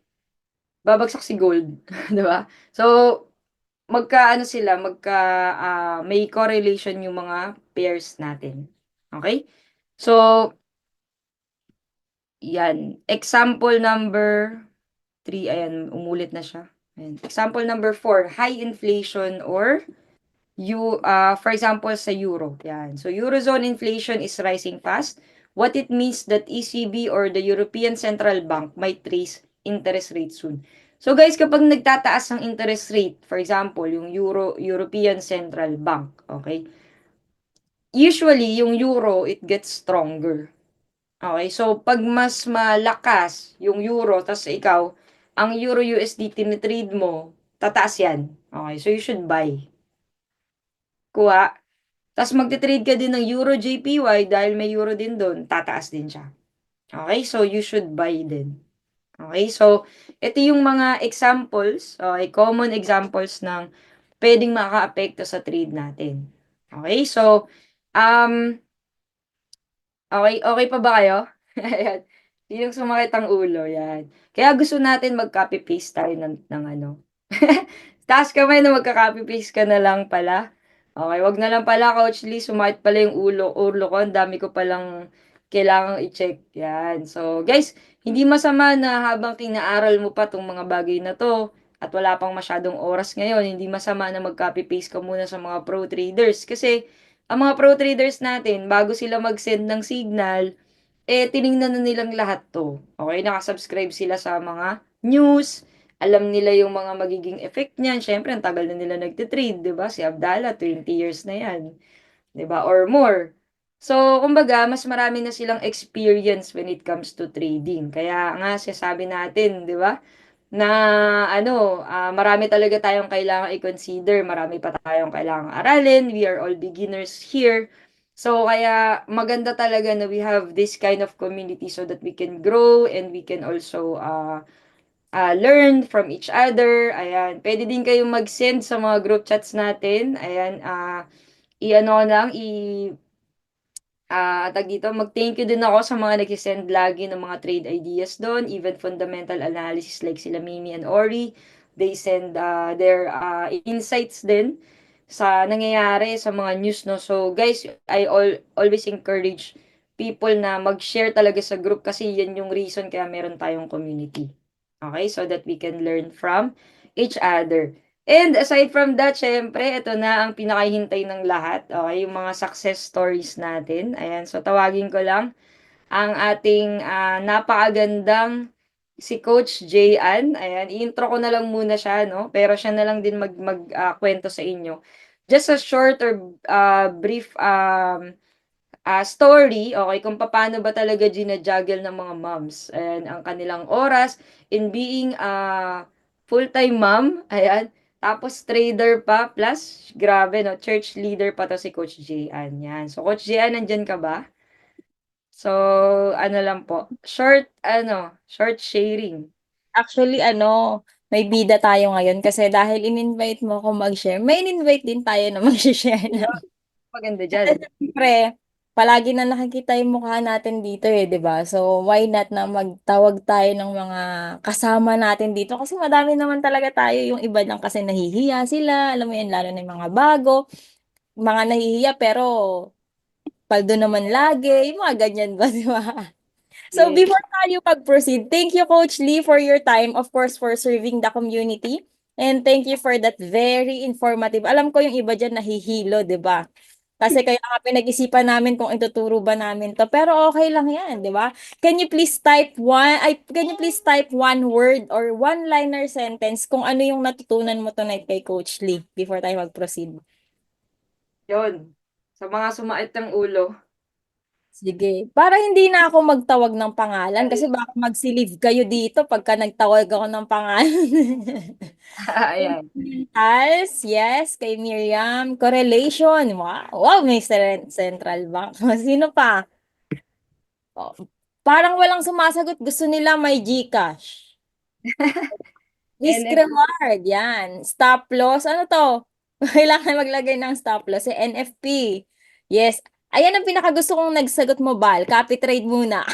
babagsak si gold, 'di ba? So, may correlation yung mga pairs natin. Okay? So, yan. Example number 3, ayan, umulit na siya. Ayan. Example number 4, high inflation or for example, sa euro. Yan. So, Eurozone inflation is rising fast. What it means that ECB or the European Central Bank might raise interest rate soon. So, guys, kapag nagtataas ang interest rate, for example, yung European Central Bank, okay? Usually, yung euro, it gets stronger. Okay, so pag mas malakas yung euro, tas ikaw, ang euro USD tinitrade mo, tataas yan. Okay, so you should buy. Kuha. Tas magte-trade ka din ng euro JPY dahil may euro din doon, tataas din siya. Okay, so you should buy din. Okay, so ito yung mga examples, okay, common examples ng pwedeng makaapekto sa trade natin. Okay, so okay pa ba kayo? Ayan. Yung sumakit ang ulo, yan. Kaya gusto natin mag-copy paste tayo ng ano. Taas kamay na magka-copy paste ka na lang pala. Okay, wag na lang pala, Coach Lee, sumakit pala yung ulo ko. Ang dami ko palang kailangang i-check. Yan. So, guys, hindi masama na habang kinaaral mo pa tong mga bagay na to at wala pang masyadong oras ngayon, hindi masama na mag-copy paste ka muna sa mga pro traders. Kasi, ang mga pro traders natin, bago sila mag-send ng signal, tiningnan na nilang lahat to. Okay, nakasubscribe sila sa mga news, alam nila yung mga magiging effect niyan. Siyempre, ang tagal na nila nagtitrade, di ba? Si Abdallah, 20 years na yan, di ba? Or more. So, kumbaga, mas marami na silang experience when it comes to trading. Kaya nga, sasabi natin, di ba? Na marami talaga tayong kailangang i-consider, marami pa tayong kailangang aralin, we are all beginners here. So, kaya maganda talaga na we have this kind of community so that we can grow and we can also learn from each other. Ayan, pwede din kayong mag-send sa mga group chats natin. Ayan, i-ano lang, tag dito, mag-thank you din ako sa mga nagsisend lagi ng mga trade ideas doon, even fundamental analysis like sila Mimi and Ori. They send their insights din sa nangyayari sa mga news, no? So, guys, always encourage people na mag-share talaga sa group kasi yan yung reason kaya meron tayong community. Okay? So that we can learn from each other. And aside from that, syempre, ito na ang pinakahintay ng lahat. Okay, yung mga success stories natin. Ayan, so tawagin ko lang ang ating napakagandang si Coach Jayan. Ayan, i-intro ko na lang muna siya, no? Pero siya na lang din kwento sa inyo. Just a short or brief story, okay, kung paano ba talaga ginajuggle ng mga moms and ang kanilang oras in being a full-time mom, ayan, tapos trader pa, plus, grabe, no, church leader pa to si Coach Jian, yan. So, Coach Jian, nandyan ka ba? So, ano lang po, short sharing. Actually, may bida tayo ngayon kasi dahil in-invite mo ako mag-share, may in-invite din tayo na mag-share na. Yun, maganda Kasi dyan. siyempre, palagi na nakikita yung mukha natin dito di ba? So, why not na magtawag tayo ng mga kasama natin dito? Kasi madami naman talaga tayo, yung iba lang kasi nahihiya sila, alam mo yan, lalo na yung mga bago, mga nahihiya pero paldo naman lagi, yung mga ganyan ba, di ba? So Yes. before tayo mag-proceed, thank you Coach Lee for your time, of course for serving the community. And thank you for that very informative. Alam ko yung iba dyan nahihilo, di ba? Kasi kaya nga pinag-isipan namin kung ituturo ba namin to. Pero okay lang yan, di ba? Can you please type one word or one-liner sentence kung ano yung natutunan mo tonight kay Coach Lee before tayo mag-proceed? Yun. Sa mga sumait ng ulo. Sige. Para hindi na ako magtawag ng pangalan kasi baka magsilib kayo dito pagka nagtawag ako ng pangalan. Ayan. Fundamentals, yes, kay Miriam. Correlation, wow. Wow, may central bank. Sino pa? Oh, parang walang sumasagot. Gusto nila may GCash. Risk NF. reward, yan. Stop loss, ano to? Kailangan maglagay ng stop loss. NFP. Yes. Ayan ang pinakagusto kong nagsagot mo, Bal. Copy trade muna.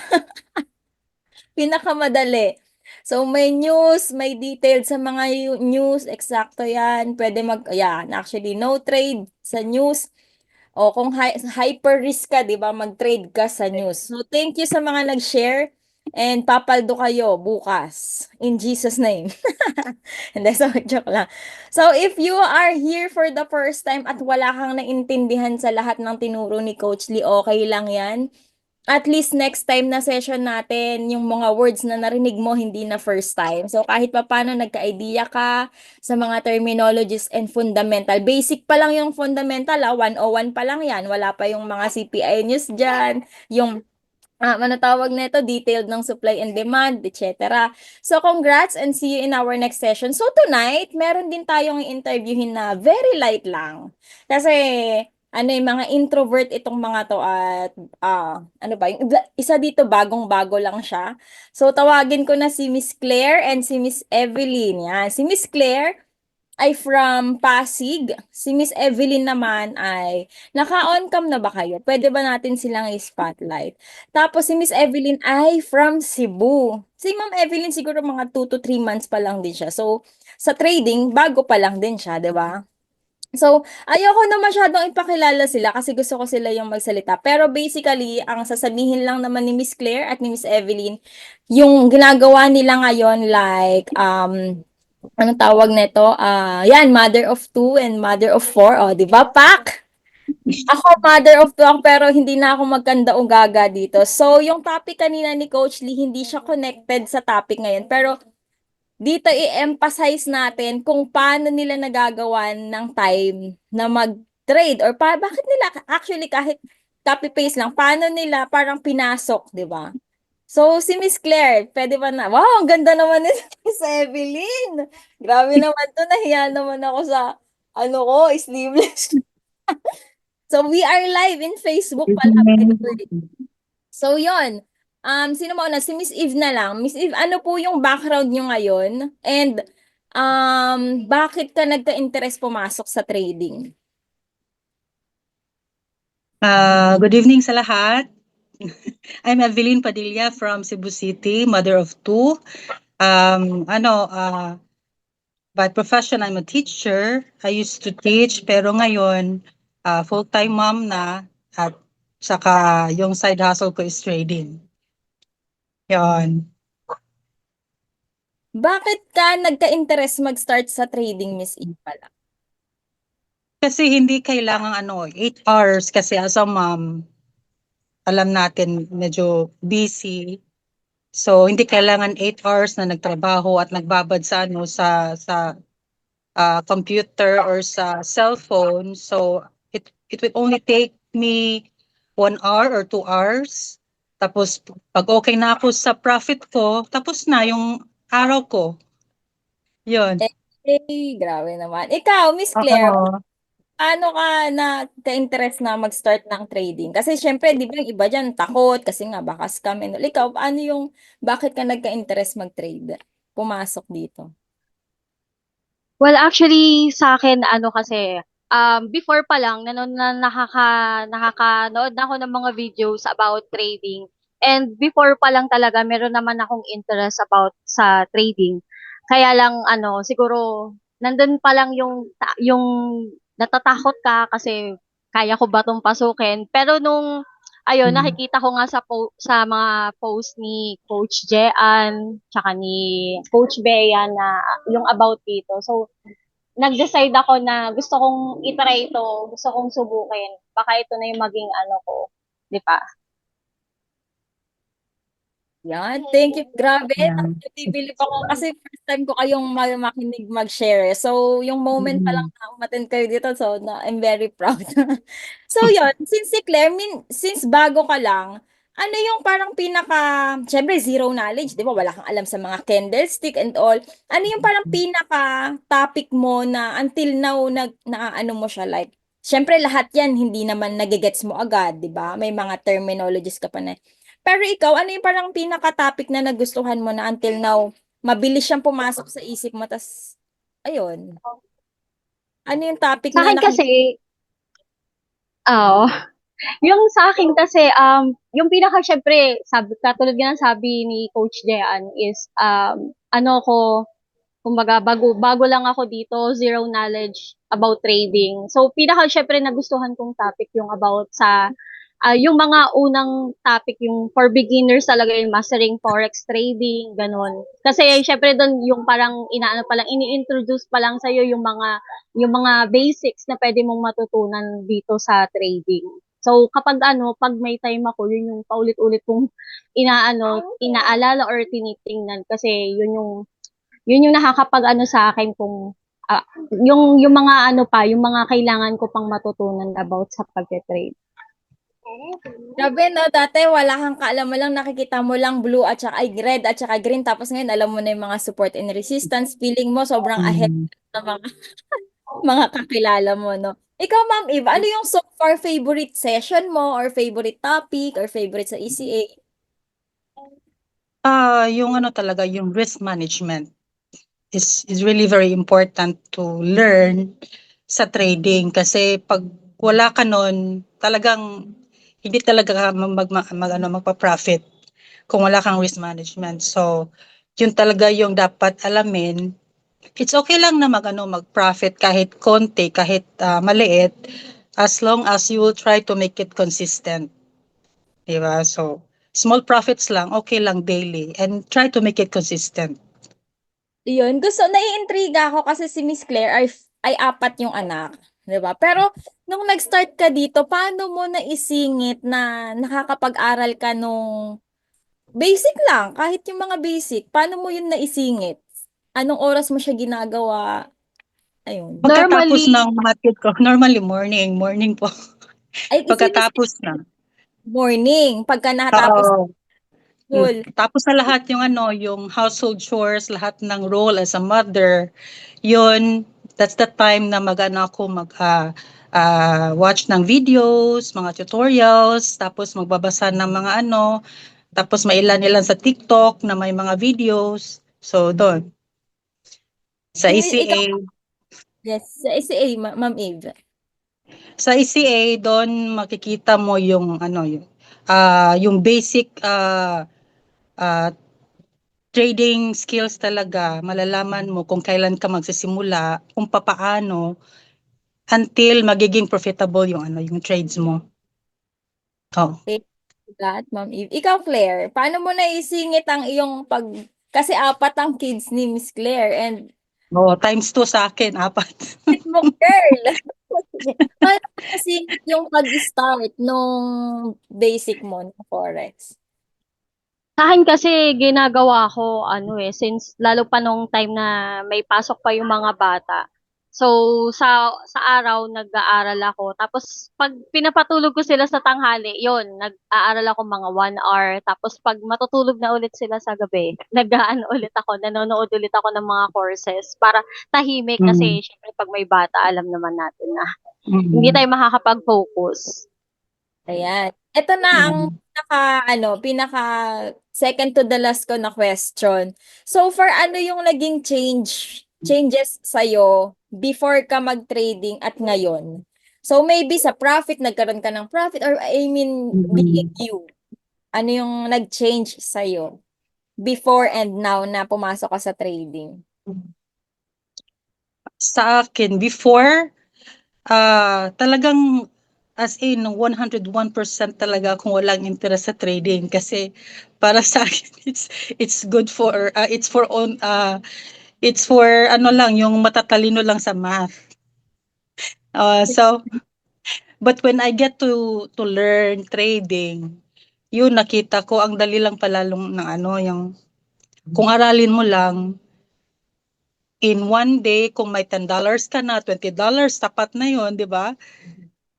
Pinakamadali. So, may news, may detailed sa mga news, eksakto yan. Pwede yan, actually, no trade sa news. O kung hyper risk ka, di ba, mag-trade ka sa news. So, thank you sa mga nag-share and papaldo kayo bukas. In Jesus' name. Hindi, so, joke lang. So, if you are here for the first time at wala kang naintindihan sa lahat ng tinuro ni Coach Lee, okay lang yan. At least next time na session natin, yung mga words na narinig mo, hindi na first time. So, kahit pa paano nagka-idea ka sa mga terminologies and fundamental. Basic pa lang yung fundamental, 101 pa lang yan. Wala pa yung mga CPI news dyan, yung ano tawag nito, detailed ng supply and demand, etc. So, congrats and see you in our next session. So, tonight, meron din tayong interviewin na very light lang. Kasi, yung mga introvert itong mga to at, ano ba, yung isa dito bagong-bago lang siya. So, tawagin ko na si Miss Claire and si Miss Evelyn. Yan. Si Miss Claire, ay from Pasig. Si Miss Evelyn naman ay naka-on cam na ba kayo? Pwede ba natin silang i-spotlight? Tapos si Miss Evelyn ay from Cebu. Si Ma'am Evelyn siguro mga 2 to 3 months pa lang din siya. So, sa trading, bago pa lang din siya, 'di ba? So, ayoko na masyadong ipakilala sila kasi gusto ko sila yung magsalita. Pero basically, ang sasabihin lang naman ni Miss Claire at ni Miss Evelyn, yung ginagawa nila ngayon like, anong tawag nito? Yan, mother of two and mother of four. O, di ba, Pak? Ako, mother of two ako, pero hindi na ako magkanda o gaga dito. So, yung topic kanina ni Coach Lee, hindi siya connected sa topic ngayon. Pero, dito i-emphasize natin kung paano nila nagagawan ng time na mag-trade or bakit nila actually kahit copy-paste lang, paano nila parang pinasok, di ba? So, si Miss Claire, pwede ba na? Wow, ang ganda naman ni Miss Evelyn. Grabe naman to, nahiya naman ako sa, ano ko, sleeveless. So, we are live in Facebook pala, by the way. So, yon. Sino mauna? Si Miss Eve na lang. Miss Eve, ano po yung background nyo ngayon? And, bakit ka nagka-interest pumasok sa trading? Good evening sa lahat. I'm Evelyn Padilla from Cebu City, mother of two. By profession, I'm a teacher. I used to teach, pero ngayon, full-time mom na at saka yung side hustle ko is trading. Yon. Bakit ka nagka-interest mag-start sa trading, Miss Eve pala? Kasi hindi kailangan 8 hours kasi as a mom, alam natin medyo busy. So hindi kailangan 8 hours na nagtrabaho at nagbabad sa computer or sa cellphone. So it will only take me 1 hour or 2 hours. Tapos pag okay na ako sa profit ko, tapos na yung araw ko. Yun. Eh, grabe naman. Ikaw, Miss Claire, Oo. paano ka nagka-interest na mag-start ng trading? Kasi syempre, di ba yung iba dyan takot kasi nga baka scam and all. Ikaw, ano yung, bakit ka nagka-interest mag-trade? Pumasok dito. Well, actually, sa akin, ano kasi, before pa lang, nakakanood na ako ng mga videos about trading. And before pa lang talaga, meron naman akong interest about sa trading. Kaya lang, ano, siguro, nandun pa lang yung natatakot ka kasi kaya ko ba tong pasukin. Pero ayun, nakikita ko nga sa mga post ni Coach Jean, tsaka ni Coach Bea na yung about dito. So, nag-decide ako na gusto kong i-try ito, gusto kong subukin. Baka ito na yung maging ano ko, di ba? Yan, thank you. Grabe, Yan. natibilip ako kasi first time ko kayong makinig mag-share. So, yung moment pa lang na umattend kayo dito, so I'm very proud. So, yun, since si Claire, since bago ka lang, ano yung parang syempre zero knowledge, di ba? Wala kang alam sa mga candlestick and all. Ano yung parang pinaka-topic mo na until now, ano mo siya, like, syempre lahat yan, hindi naman nagigets mo agad, di ba? May mga terminologies ka pa na. Pero ikaw, ano yung parang pinaka-topic na nagustuhan mo na until now, mabilis siyang pumasok sa isip mo, tas, ayun. Ano yung topic Sa na akin kasi, oh, yung sa akin kasi, yung pinaka, syempre, katulad nga ng sabi ni Coach Jean is, ano ko, kumbaga, bago lang ako dito, zero knowledge about trading. So, pinaka, syempre, nagustuhan kong topic yung about sa, yung mga unang topic, yung for beginners talaga, yung mastering forex trading, ganun. Kasi, syempre, doon yung parang, ini-introduce pa lang sa'yo yung mga basics na pwede mong matutunan dito sa trading. So, pag may time ako, yun yung paulit-ulit kong inaalala or tinitingnan kasi yun yung nakakapag-ano sa akin kung yung yung mga kailangan ko pang matutunan about sa pagte-trade. grabe no, dati wala kang kaalam mo lang, nakikita mo lang blue at saka red at saka green, tapos ngayon alam mo na yung mga support and resistance, feeling mo sobrang ahead sa mga kakilala mo, no? Ikaw, Ma'am Eve, ano yung so far favorite session mo or favorite topic or favorite sa ECA? Yung talaga, yung risk management. is really very important to learn sa trading kasi pag wala ka nun, talagang hindi talaga ka magpa-profit kung wala kang risk management. So, yun talaga yung dapat alamin. It's okay lang na mag-profit kahit konti, kahit maliit, as long as you will try to make it consistent. Diba? So, small profits lang, okay lang daily, and try to make it consistent. Yun, naiintriga ako kasi si Miss Claire ay apat yung anak, 'di ba? Pero nung nag-start ka dito, paano mo naisingit na nakakapag-aral ka nung basic lang, kahit yung mga basic, paano mo yun naisingit? Anong oras mo siya ginagawa? Ayun. Pagkatapos Normally, ng matik ko, normally morning po. Ay, kasi Miss Pagkatapos na. morning, pagka nakatapos Oo. school. Tapos na lahat yung household chores, lahat ng role as a mother, yun, that's the time na ako watch ng videos, mga tutorials, tapos magbabasa ng mga tapos may ilan sa TikTok na may mga videos. So, doon. Sa Ikaw, ECA, yes, sa SCA, Ma'am Eve. Sa ECA, doon makikita mo yung basic trading skills talaga. Malalaman mo kung kailan ka magsisimula, kung papaano until magiging profitable yung trades mo. Oh. That, Ma'am Eve. Ikaw, Claire, paano mo naisingit ang iyong kasi apat ang kids ni Miss Claire and Oh, times 2 sa akin, 4. Sweet mo, girl. Paano mo nasingit yung pag-start nung basic mo ng Forex? sa akin kasi ginagawa ko, since lalo pa nung time na may pasok pa yung mga bata. So, sa araw, nag-aaral ako. Tapos, pag pinapatulog ko sila sa tanghali, yon nag-aaral ako mga 1 hour. Tapos, pag matutulog na ulit sila sa gabi, ulit ako, nanonood ulit ako ng mga courses para tahimik Mm. kasi, syempre, pag may bata, alam naman natin na Mm. hindi tayo makakapag-focus. Ayan. Ito na ang pinaka second to the last ko na question. So far, ano yung naging changes sa'yo before ka mag-trading at ngayon? So maybe sa profit, nagkaroon ka ng profit or I mean, being you. Ano yung nag-change sa'yo before and now na pumasok ka sa trading? Sa akin, before, talagang as in 101% talaga akong walang interest sa trading kasi para sa akin it's good for it's for lang yung matatalino lang sa math. So but when I get to learn trading, yun nakita ko ang dali lang palalong ng yung kung aralin mo lang in one day kung may $10 ka na, $20 tapat na yun, di ba?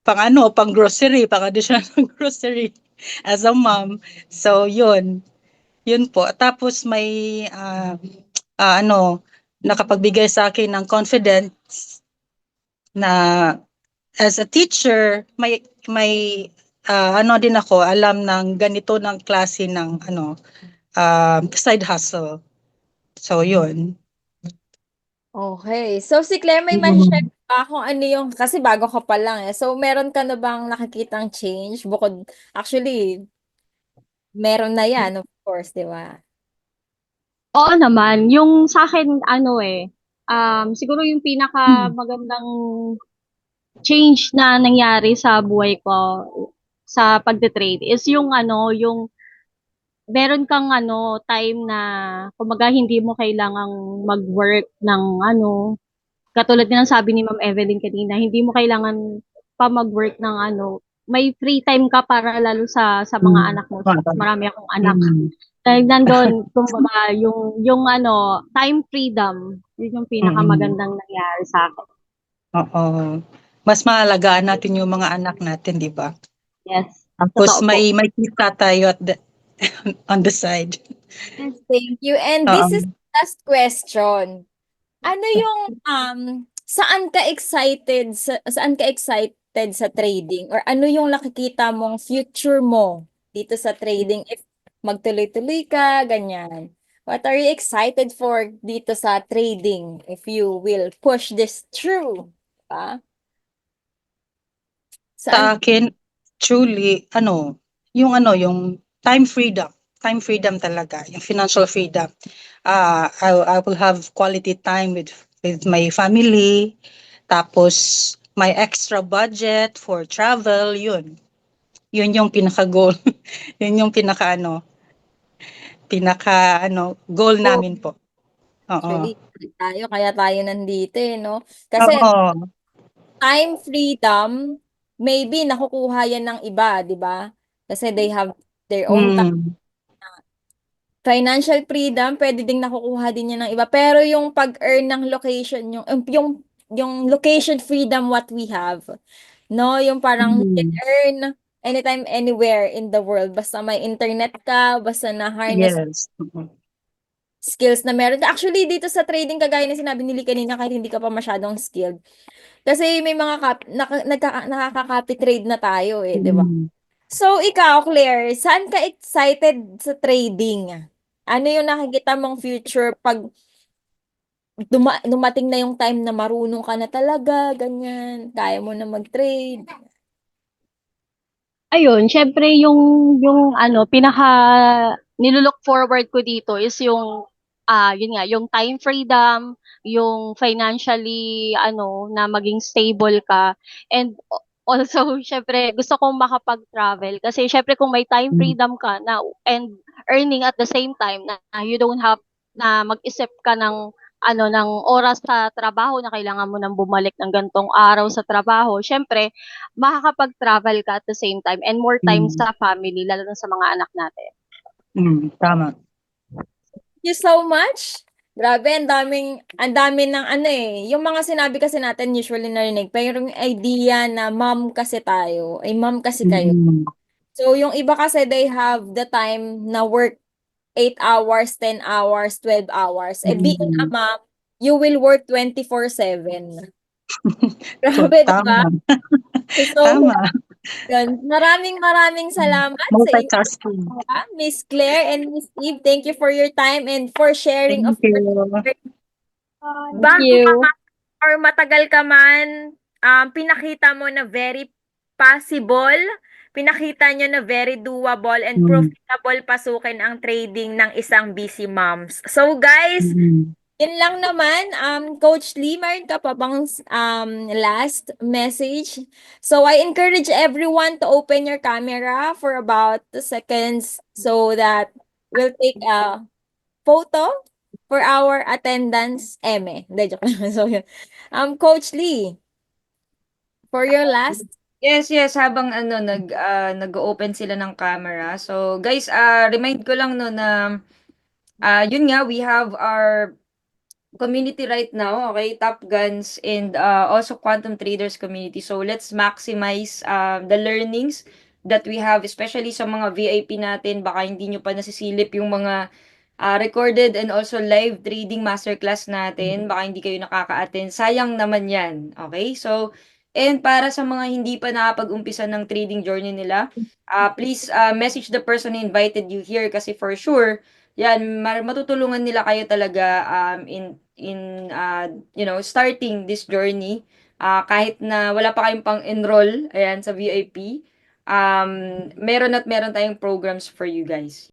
Pang grocery, pang additional ng grocery as a mom. So, yun po. Tapos may, nakapagbigay sa akin ng confidence na as a teacher, may din ako, alam ng ganito ng klase ng, side hustle. So, yun. Okay. So si Claire, may ma-share ba kung ano yung, kasi bago ka pa lang eh. So meron ka na bang nakikitang change? Actually, meron na yan, of course, di ba? Oo naman. Yung sa akin, siguro yung pinaka magandang change na nangyari sa buhay ko sa pagte-trade is yung meron kang time na kumbaga hindi mo kailangang mag-work ng katulad ng sabi ni Ma'am Evelyn kanina, hindi mo kailangan pa mag-work ng may free time ka para lalo sa mga anak mo. Marami akong anak. Dahil nandun, kumbaga, yung time freedom, yun yung pinakamagandang nangyari sa akin. Oo. Mas maalagaan natin yung mga anak natin, di ba? Yes. Tapos Totoo po. may kita tayo on the side. Yes, thank you. And this is the last question. Ano yung saan ka excited sa trading or ano yung nakikita mong future mo dito sa trading if magtuloy-tuloy ka, ganyan. What are you excited for dito sa trading if you will push this through? Diba? Sa Saan? akin, truly, yung time freedom talaga, yung financial freedom. I will have quality time with my family, tapos my extra budget for travel, yun. Yun yung pinaka-goal. Yun yung goal Oh, namin po. Oo. actually, kaya tayo nandito no? Kasi Oo. time freedom, maybe nakukuha yan ng iba, di ba? Kasi they have their own time. Mm. Financial freedom, pwede ding nakukuha din yan ng iba. Pero yung pag-earn ng location, yung location freedom what we have, no? Yung parang you can Mm. earn anytime, anywhere in the world. Basta may internet ka, basta na-harness Yes. Mm. skills na meron. Actually, dito sa trading, kagaya na sinabi nili kanina, kahit hindi ka pa masyadong skilled. Kasi may mga nakaka-copy trade na tayo eh, di ba? Mm. So, ikaw, Claire, saan ka excited sa trading? Ano yung nakikita mong future pag dumating na yung time na marunong ka na talaga, ganyan, kaya mo na mag-trade? Ayun, syempre yung ano, nilulook forward ko dito is yung yun nga, yung time freedom, yung financially na maging stable ka, and also syempre gusto kong makapag-travel kasi syempre kung may time Mm. freedom ka na and earning at the same time na you don't have na mag-isip ka ng oras sa trabaho na kailangan mo nang bumalik ng gantong araw sa trabaho. Syempre, makakapag-travel ka at the same time and more time Mm. sa family, lalo na sa mga anak natin. Tama. Thank you so much. Grabe, ang dami ng ano eh. Yung mga sinabi kasi natin usually narinig, pero yung idea na mom kasi tayo, ay mom kasi kayo. Mm. So, yung iba kasi they have the time na work 8 hours, 10 hours, 12 hours. Eh, being a Mm. mom, you will work 24/7. Grabe, di ba? Tama. So, Tama. yun. Maraming salamat sa inyo, Multitasking. Miss Claire and Miss Eve. Thank you for your time and for sharing of Thank your you. Thank bago ka you. man or matagal ka man, pinakita mo na very possible, pinakita nyo na very doable and Mm. profitable pasukin ang trading ng isang busy moms. So guys, Mm. yun lang naman. Coach Lee, meron ka pa bang last message? So I encourage everyone to open your camera for about 2 seconds so that we'll take a photo for our attendance. Eme. Hindi, joke lang. So, yun. Coach Lee, for your last. Yes, yes, habang nag-open sila ng camera. So, guys, remind ko lang no na yun nga, we have our community right now, okay? Top Guns and also Quantum Traders community. So, let's maximize the learnings that we have, especially sa mga VIP natin. Baka hindi nyo pa nasisilip yung mga recorded and also live trading masterclass natin. Baka hindi kayo nakaka-attend. Sayang naman yan. Okay? So, and para sa mga hindi pa nakapag-umpisa ng trading journey nila, please message the person who invited you here kasi for sure, yan, matutulungan nila kayo talaga in starting this journey. Kahit na wala pa kayong pang-enroll, ayan, sa VIP, meron tayong programs for you guys.